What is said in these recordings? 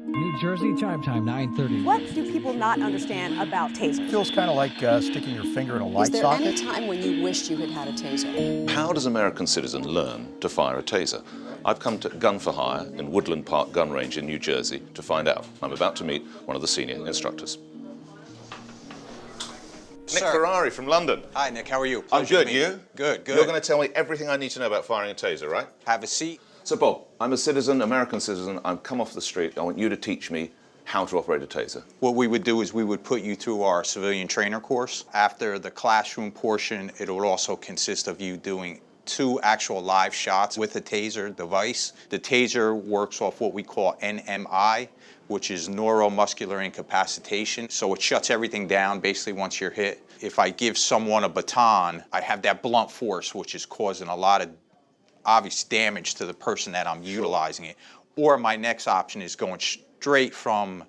New Jersey, chime time, 9:30. What do people not understand about Taser? It feels kind of like sticking your finger in a light socket. Is there socket. any time when you wished you had had a Taser? How does American citizen learn to fire a Taser? I've come to Gun for Hire in Woodland Park Gun Range in New Jersey to find out. I'm about to meet one of the senior instructors. Nick Ferrari from London. Hi, Nick. How are you? I'm good. You? Good, good. You're going to tell me everything I need to know about firing a Taser, right? Have a seat. So, Bob, I'm a citizen, American citizen. I've come off the street. I want you to teach me how to operate a Taser. What we would do is we would put you through our civilian trainer course. After the classroom portion, it would also consist of you doing 2 actual live shots with the Taser device. The Taser works off what we call NMI, which is neuromuscular incapacitation. So it shuts everything down basically once you're hit. If I give someone a baton, I have that blunt force, which is causing a lot of obvious damage to the person that I'm utilizing it. Or my next option is going straight from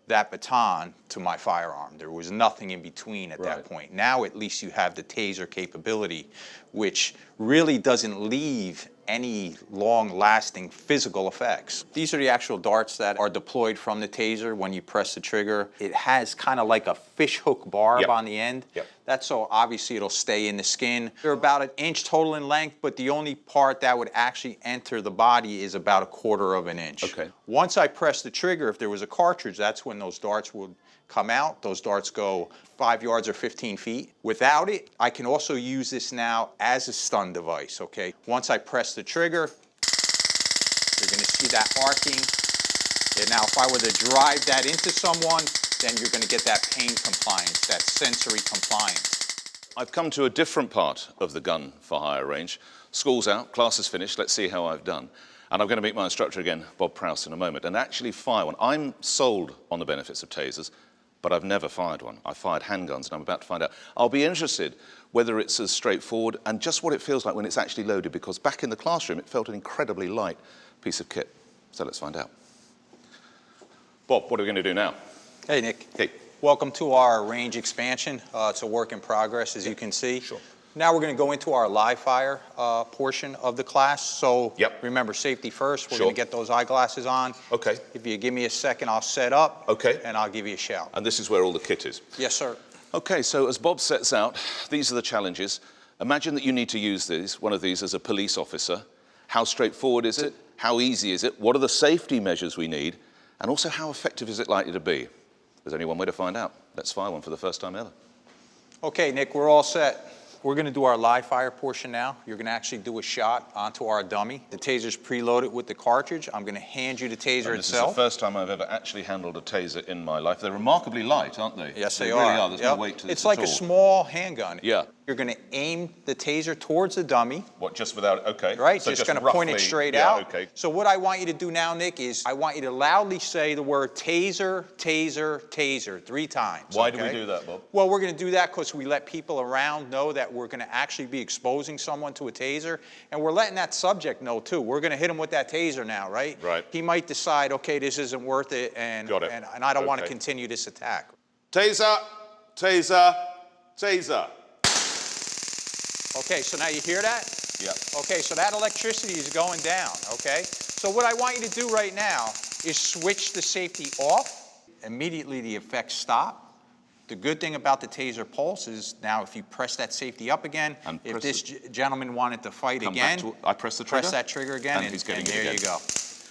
that baton to my firearm. There was nothing in between at that point. Now at least you have the Taser capability, which really doesn't leave any long-lasting physical effects. These are the actual darts that are deployed from the Taser when you press the trigger. It has kind of like a fish hook barb on the end. That's so obviously it'll stay in the skin. They're about 1 inch total in length, but the only part that would actually enter the body is about 1/4 of an inch. Okay. Once I press the trigger, if there was a cartridge, that's when those darts would come out. Those darts go 5 yards or 15 feet. Without it, I can also use this now as a stun device, okay? Once I press the trigger, you're gonna see that arcing. And now if I were to drive that into someone, then you're gonna get that pain compliance, that sensory compliance. I've come to a different part of the Gun for Hire range. School's out, class is finished, let's see how I've done. And I'm going to meet my instructor again, Bob Prowse, in a moment, and actually fire one. I'm sold on the benefits of Tasers, but I've never fired one. I fired handguns, and I'm about to find out. I'll be interested whether it's as straightforward and just what it feels like when it's actually loaded, because back in the classroom, it felt an incredibly light piece of kit. So let's find out. Bob, what are we going to do now? Hey, Nick. Hey. Welcome to our range expansion. It's a work in progress, as you can see. Sure. Now we're going to go into our live fire portion of the class. So remember, safety first. We're going to get those eyeglasses on. Okay. If you give me a second, I'll set up. Okay. And I'll give you a shout. And this is where all the kit is? Yes, sir. Okay, so as Bob sets out, these are the challenges. Imagine that you need to use one of these as a police officer. How straightforward is it? How easy is it? What are the safety measures we need? And also, how effective is it likely to be? There's only one way to find out. Let's fire one for the first time ever. Okay, Nick, we're all set. We're going to do our live fire portion now. You're going to actually do a shot onto our dummy. The Taser's preloaded with the cartridge. I'm going to hand you the Taser This itself. is the first time I've ever actually handled a Taser in my life. They're remarkably light, aren't they? Yes, they really are. are. There's no weight to this It's like at a all. small handgun. Yeah. You're going to aim the Taser towards the dummy. What, just without, okay. Right, So just going to point it straight yeah, out. Okay. So what I want you to do now, Nick, is I want you to loudly say the word Taser, Taser, Taser 3 times. Why do we do that, Bob? Well, we're going to do that because we let people around know that we're going to actually be exposing someone to a Taser, and we're letting that subject know too. We're going to hit him with that Taser now, right? Right. He might decide, okay, this isn't worth it, and I don't want to continue this attack. Taser, Taser, Taser. Okay, so now you hear that? Yeah. Okay, so that electricity is going down, okay? So what I want you to do right now is switch the safety off. Immediately the effects stop. The good thing about the Taser Pulse is now if you press that safety up again, if this gentleman wanted to fight again, I press the trigger? press that trigger again, and there you go.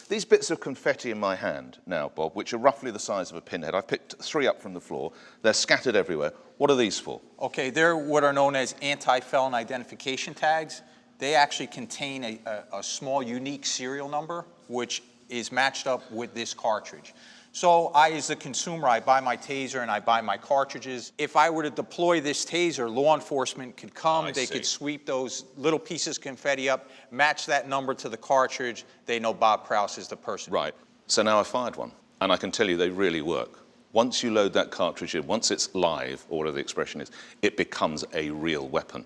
These bits of confetti in my hand now, Bob, which are roughly the size of a pinhead, I've picked 3 up from the floor. They're scattered everywhere. What are these for? Okay, they're what are known as anti-felon identification tags. They actually contain a small unique serial number, which is matched up with this cartridge. So I, as a consumer, I buy my Taser and I buy my cartridges. If I were to deploy this Taser, law enforcement could come, they could sweep those little pieces of confetti up, match that number to the cartridge. They know Bob Prowse is the person. Right. So now I fired one, and I can tell you they really work. Once you load that cartridge in, once it's live, or whatever the expression is, it becomes a real weapon.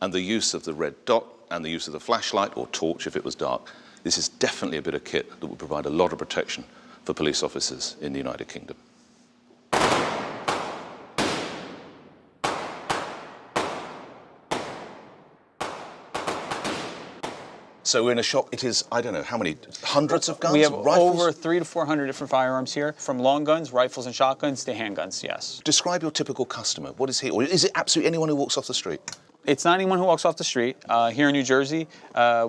And the use of the red dot and the use of the flashlight or torch if it was dark, this is definitely a bit of kit that would provide a lot of protection for police officers in the United Kingdom. So we're in a shop, it is, I don't know, how many, hundreds of guns? We have rifles? over 300 to 400 different firearms here, from long guns, rifles and shotguns to handguns, yes. Describe your typical customer. What is he, or is it absolutely anyone who walks off the street? It's not anyone who walks off the street. Here in New Jersey,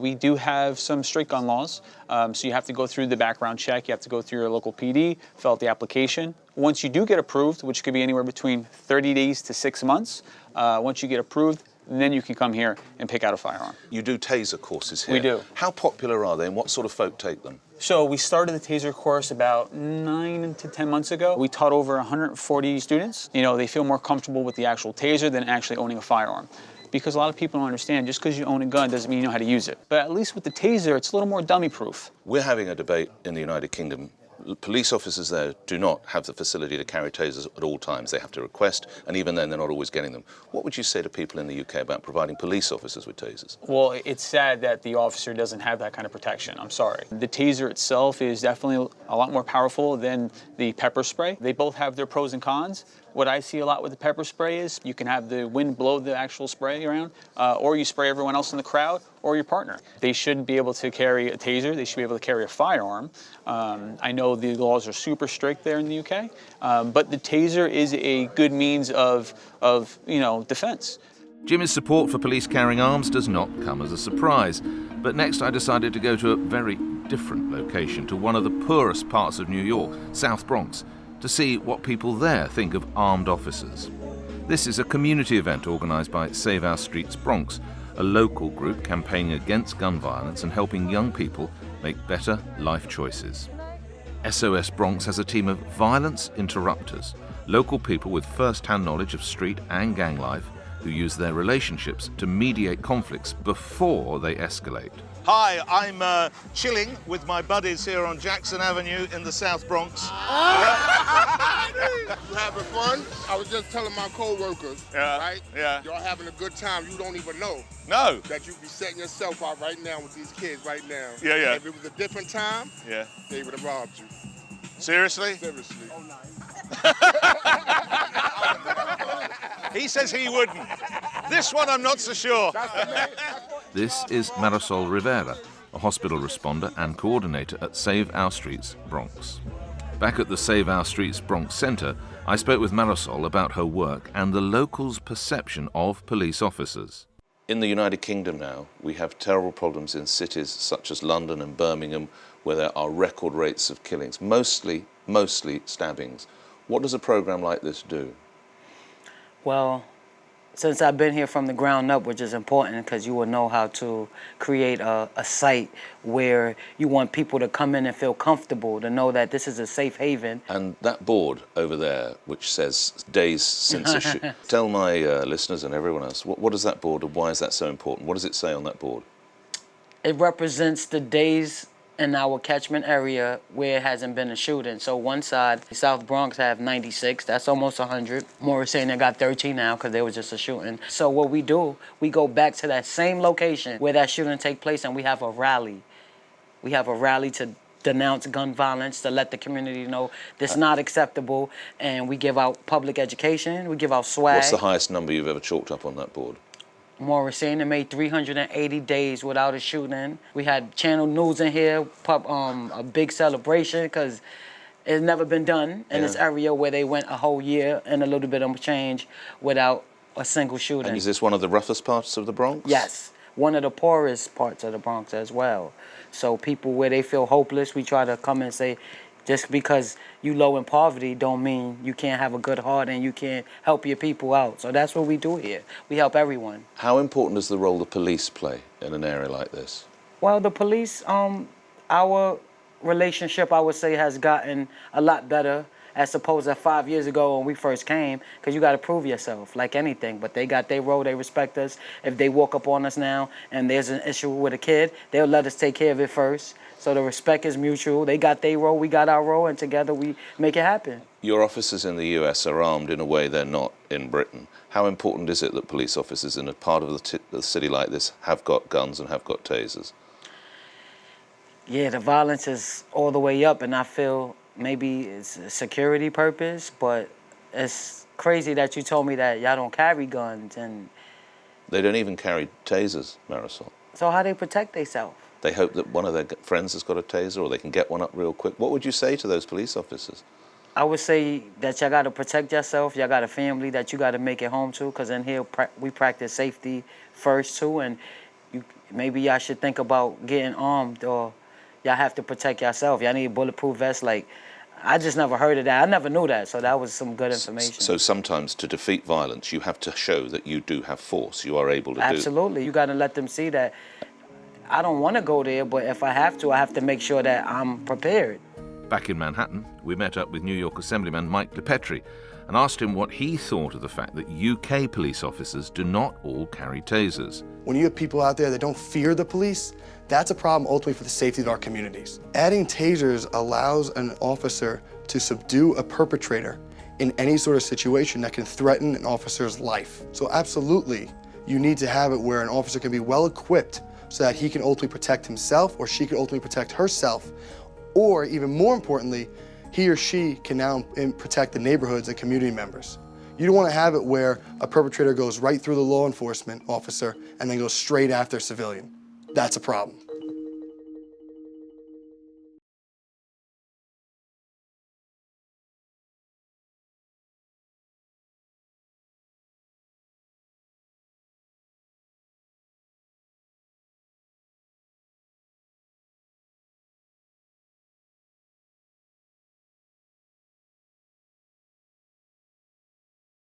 we do have some straight gun laws. So you have to go through the background check. You have to go through your local PD, fill out the application. Once you do get approved, which could be anywhere between 30 days to 6 months, once you get approved, then you can come here and pick out a firearm. You do Taser courses here. We do. How popular are they and what sort of folk take them? So we started the Taser course about 9 to 10 months ago. We taught over 140 students. You know, they feel more comfortable with the actual Taser than actually owning a firearm. Because a lot of people don't understand, just because you own a gun doesn't mean you know how to use it. But at least with the Taser, it's a little more dummy-proof. We're having a debate in the United Kingdom. Police officers there do not have the facility to carry tasers at all times. They have to request, and even then they're not always getting them. What would you say to people in the UK about providing police officers with tasers? Well, it's sad that the officer doesn't have that kind of protection. I'm sorry. The Taser itself is definitely a lot more powerful than the pepper spray. They both have their pros and cons. What I see a lot with the pepper spray is you can have the wind blow the actual spray around, or you spray everyone else in the crowd, or your partner. They shouldn't be able to carry a Taser. They should be able to carry a firearm. I know the laws are super strict there in the UK, but the Taser is a good means of defense. Jimmy's support for police carrying arms does not come as a surprise. But next I decided to go to a very different location, to one of the poorest parts of New York, South Bronx, to see what people there think of armed officers. This is a community event organised by Save Our Streets Bronx, a local group campaigning against gun violence and helping young people make better life choices. SOS Bronx has a team of violence interrupters, local people with first-hand knowledge of street and gang life who use their relationships to mediate conflicts before they escalate. Hi, I'm chilling with my buddies here on Jackson Avenue in the South Bronx. You having fun? I was just telling my co-workers, right? Yeah. Y'all having a good time. You don't even know. No. That you be setting yourself out right now with these kids right now. Yeah, yeah. If it was a different time, Yeah. they would have robbed you. Seriously? Seriously. Oh, He says he wouldn't. This one I'm not so sure. This is Marisol Rivera, a hospital responder and coordinator at Save Our Streets Bronx. Back at the Save Our Streets Bronx Centre, I spoke with Marisol about her work and the locals' perception of police officers. In the United Kingdom now, we have terrible problems in cities such as London and Birmingham, where there are record rates of killings, mostly stabbings. What does a program like this do? Well, since I've been here from the ground up, which is important because you will know how to create a site where you want people to come in and feel comfortable, to know that this is a safe haven. And that board over there, which says days since issue, tell my listeners and everyone else, what is that board and why is that so important? What does it say on that board? It represents the days in our catchment area where it hasn't been a shooting. So one side, South Bronx have 96, that's almost 100. Morris saying they got 13 now because there was just a shooting. So what we do, we go back to that same location where that shooting take place and we have a rally. We have a rally to denounce gun violence, to let the community know this is not acceptable, and we give out public education, we give out swag. What's the highest number you've ever chalked up on that board? Morris saying they made 380 days without a shooting. We had Channel News in here, a big celebration because it's never been done in this area where they went a whole year and a little bit of change without a single shooting. And is this one of the roughest parts of the Bronx? Yes, one of the poorest parts of the Bronx as well. So people where they feel hopeless, we try to come and say, just because you low in poverty don't mean you can't have a good heart and you can't help your people out. So that's what we do here. We help everyone. How important is the role the police play in an area like this? Well, the police, our relationship, I would say, has gotten a lot better as opposed to 5 years ago when we first came, because you got to prove yourself like anything. But they got their role, they respect us. If they walk up on us now and there's an issue with a kid, they'll let us take care of it first. So the respect is mutual. They got their role, we got our role, and together we make it happen. Your officers in the US are armed in a way they're not in Britain. How important is it that police officers in a part of the city like this have got guns and have got tasers? Yeah, the violence is all the way up, and I feel maybe it's a security purpose, but it's crazy that you told me that y'all don't carry guns. And they don't even carry tasers, Marisol. So how they protect themselves? They hope that one of their friends has got a taser or they can get one up real quick. What would you say to those police officers? I would say that y'all got to protect yourself. Y'all got a family that you got to make it home to, because in here we practice safety first too, and maybe y'all should think about getting armed, or y'all have to protect yourself. Y'all need bulletproof vests. Like, I just never heard of that. I never knew that, so that was some good information. So sometimes to defeat violence, you have to show that you do have force. You are able to Absolutely. You got to let them see that I don't want to go there, but if I have to make sure that I'm prepared. Back in Manhattan, we met up with New York Assemblyman Mike DePetri and asked him what he thought of the fact that UK police officers do not all carry tasers. When you have people out there that don't fear the police, that's a problem ultimately for the safety of our communities. Adding tasers allows an officer to subdue a perpetrator in any sort of situation that can threaten an officer's life. So absolutely, you need to have it where an officer can be well equipped so that he can ultimately protect himself or she can ultimately protect herself, or even more importantly, he or she can now protect the neighborhoods and community members. You don't want to have it where a perpetrator goes right through the law enforcement officer and then goes straight after a civilian. That's a problem.